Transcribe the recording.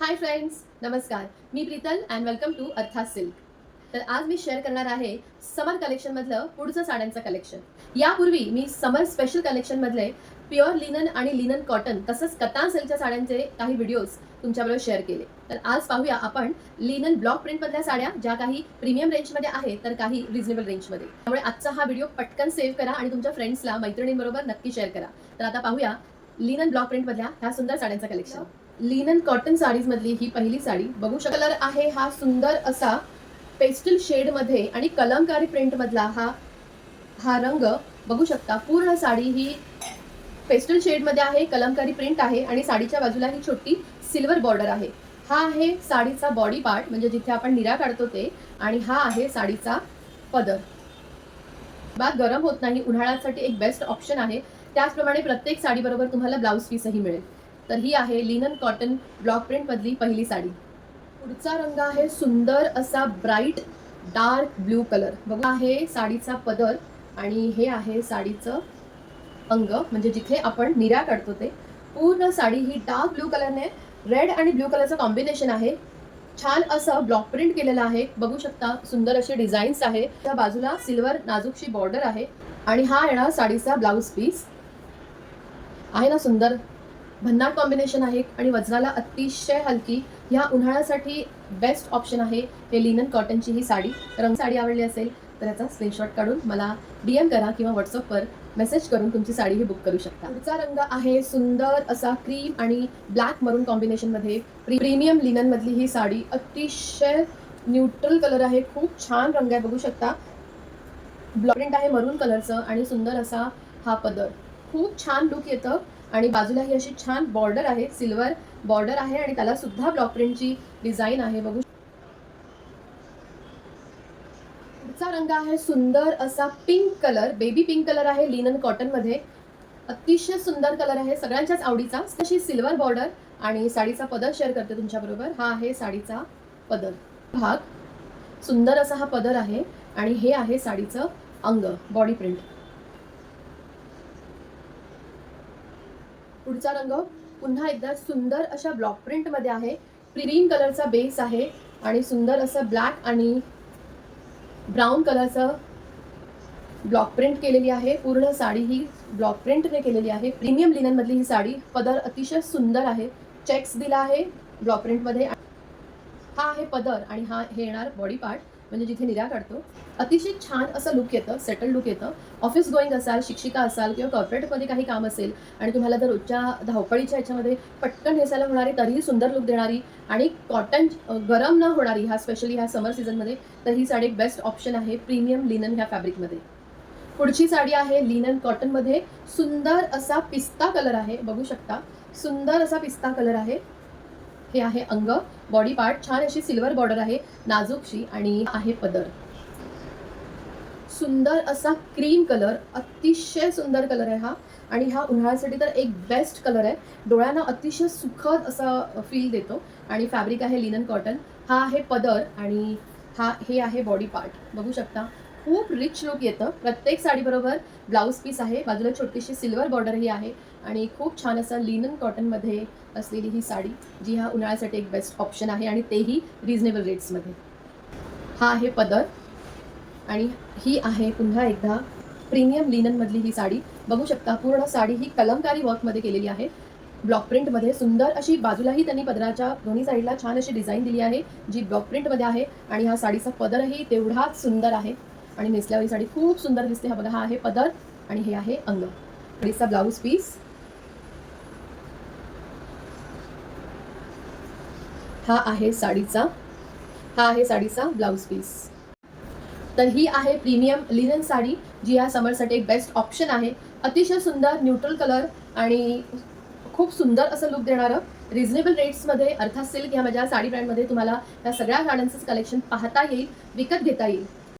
Hi friends, नमस्कार. मी Preetal and welcome to अर्थात silk. तर आज मी शेअर करणार आहे समर कलेक्शनमधलं पुढचं साड्यांचं कलेक्शन. यापूर्वी मी समर स्पेशल कलेक्शनमधले प्युअर लिनन आणि लिनन कॉटन तसंच कतान सिल्कच्या साड्यांचे काही व्हिडिओज तुमच्याबरोबर शेअर केले. तर आज पाहूया आपण लिनन ब्लॉक प्रिंटमधल्या साड्या, ज्या काही प्रीमियम रेंजमध्ये आहेत तर काही रिजनेबल रेंजमध्ये. त्यामुळे आजचा हा व्हिडिओ पटकन सेव्ह करा आणि तुमच्या फ्रेंड्सला, मैत्रिणींबरोबर नक्की शेअर करा. तर आता पाहूया लिनन ब्लॉक प्रिंटमधल्या ह्या सुंदर साड्यांचं कलेक्शन. लिनन कॉटन साडीज मधली ही पहिली साडी बघू शकता. कलर आहे हा सुंदर असा पेस्टल शेड मध्ये आणि कलमकारी प्रिंट मधला हा रंग बघू शकता. पूर्ण साडी ही पेस्टल शेड मध्ये आहे, कलमकारी प्रिंट आहे आणि साडीच्या बाजूला ही छोटी सिल्वर बॉर्डर आहे. हा आहे साडीचा बॉडी पार्ट, म्हणजे जिथे आपण निऱ्या काढतो ते, आणि हा आहे साडीचा पदर. बाद गरम होत नाही, उन्हाळ्यासाठी एक बेस्ट ऑप्शन आहे. त्याचप्रमाणे प्रत्येक साडी बरोबर तुम्हाला ब्लाउज पीसही मिळेल. तर ही आहे लिनन कॉटन ब्लॉक प्रिंट मधली पहिली साडी. पुढचा रंग आहे सुंदर असा ब्राईट डार्क ब्ल्यू कलर. बघा, आहे साडीचा पदर आणि हे आहे साडीचं अंग, म्हणजे जिथे आपण निऱ्या काढतो ते. पूर्ण साडी ही डार्क ब्ल्यू कलरने, रेड आणि ब्ल्यू कलरचं कॉम्बिनेशन आहे. छान असं ब्लॉक प्रिंट केलेलं आहे, बघू शकता. सुंदर असे डिझाईन्स आहे. त्या बाजूला सिल्वर नाजूकशी बॉर्डर आहे आणि हा येणार साडीचा ब्लाउज पीस आहे ना. सुंदर भन्नाट कॉम्बिनेशन आहे आणि वजनाला अतिशय हलकी. ह्या उन्हाळ्यासाठी बेस्ट ऑप्शन आहे हे लिनन कॉटनची ही साडी. रंग साडी आवडली असेल तर याचा स्क्रीनशॉट काढून मला DM करा किंवा व्हॉट्सअपवर मेसेज करून तुमची साडी ही बुक करू शकता. पुढचा रंग आहे सुंदर असा क्रीम आणि ब्लॅक मरून कॉम्बिनेशनमध्ये प्रीमियम लिनन मधली ही साडी. अतिशय न्यूट्रल कलर आहे, खूप छान रंग आहे, बघू शकता. ब्लॉक प्रिंट आहे मरून कलरचं आणि सुंदर असा हा पदर. खूप छान लुक येतं आणि बाजूला ही अशी छान बॉर्डर आहे, सिल्वर बॉर्डर आहे आणि त्याला सुद्धा ब्लॉक प्रिंटची डिझाईन आहे, बघू. पुढचा रंग आहे सुंदर असा pink colour, baby pink colour आहे लिनन कॉटन मध्ये. अतिशय सुंदर कलर आहे, सगळ्यांच्याच आवडीचा. तशी सिल्वर बॉर्डर आणि साडीचा पदर शेअर करते तुमच्या बरोबर. हा आहे साडीचा पदर भाग. सुंदर असा हा पदर आहे आणि हे आहे साडीचं अंग, बॉडी प्रिंट. पुढचा रंग पुन्हा एकदा सुंदर अशा ब्लॉक प्रिंट मध्ये आहे. क्रीम कलरचा बेस आहे आणि सुंदर असं ब्लॅक आणि ब्राऊन कलरचं ब्लॉक प्रिंट केलेली आहे. पूर्ण साडी ही ब्लॉक प्रिंटने केलेली आहे. प्रीमियम लिनन मधली ही साडी. पदर अतिशय सुंदर आहे, चेक्स दिला आहे ब्लॉक प्रिंट मध्ये. हा आहे पदर आणि हे येणार बॉडी पार्ट, म्हणजे जिथे निऱ्या काढतो. अतिशय छान असं लुक येतं, सेटल लुक येतं. ऑफिस गोईंग असाल, शिक्षिका असाल किंवा कॉर्पोरेटमध्ये काही काम असेल आणि तुम्हाला जर रोजच्या धावपळीच्या ह्याच्यामध्ये पटकन नेसायला होणारी, तरीही सुंदर लुक देणारी आणि कॉटन गरम न होणारी, ह्या स्पेशली ह्या समर सीझनमध्ये, तर ही साडी एक बेस्ट ऑप्शन आहे प्रीमियम लिनन ह्या फॅब्रिकमध्ये. पुढची साडी आहे लिनन कॉटनमध्ये. सुंदर असा पिस्ता कलर आहे, बघू शकता. सुंदर असा पिस्ता कलर आहे. हे आहे अंग, बॉडी पार्ट. छान अशी सिल्वर बॉर्डर आहे नाजूकशी आणि आहे पदर. सुंदर असा क्रीम कलर, अतिशय सुंदर कलर आहे हा आणि हा उन्हाळ्यासाठी तर एक बेस्ट कलर आहे. डोळ्यांना अतिशय सुखद असा फील देतो आणि फॅब्रिक आहे लिनन कॉटन. हा आहे पदर आणि हे आहे बॉडी पार्ट, बघू शकता. खूप रिच लुक येतं. प्रत्येक साडीबरोबर ब्लाऊज पीस आहे, बाजूला छोटीशी सिल्वर बॉर्डरही आहे आणि खूप छान असं लिनन कॉटनमध्ये असलेली ही साडी, जी ह्या उन्हाळ्यासाठी एक बेस्ट ऑप्शन आहे आणि तेही रिजनेबल रेट्समध्ये. हा आहे पदर आणि ही आहे पुन्हा एकदा प्रीमियम लिननमधली ही साडी, बघू शकता. पूर्ण साडी ही कलमकारी वर्कमध्ये केलेली आहे, ब्लॉक प्रिंटमध्ये. सुंदर अशी बाजूलाही त्यांनी पदराच्या दोन्ही साईडला छान अशी डिझाईन दिली आहे, जी ब्लॉक प्रिंटमध्ये आहे आणि हा साडीचा पदरही तेवढाच सुंदर आहे आणि नेसल्यावर ही साडी खूप सुंदर दिसते. हा बघा, हा आहे पदर आणि हे आहे अंग. साडीचा ब्लाऊज पीस हा आहे साडीचा ब्लाऊज पीस. तर ही आहे प्रीमियम लिनन साडी, जी या समरसाठी एक बेस्ट ऑप्शन आहे. अतिशय सुंदर न्यूट्रल कलर आणि खूप सुंदर असं लुक देणारं. रिजनेबल रेट्समध्ये अर्थात सिल्क ह्या माझ्या साडी ब्रँडमध्ये तुम्हाला या सगळ्या साड्यांचं कलेक्शन पाहता येईल, विकत घेता येईल.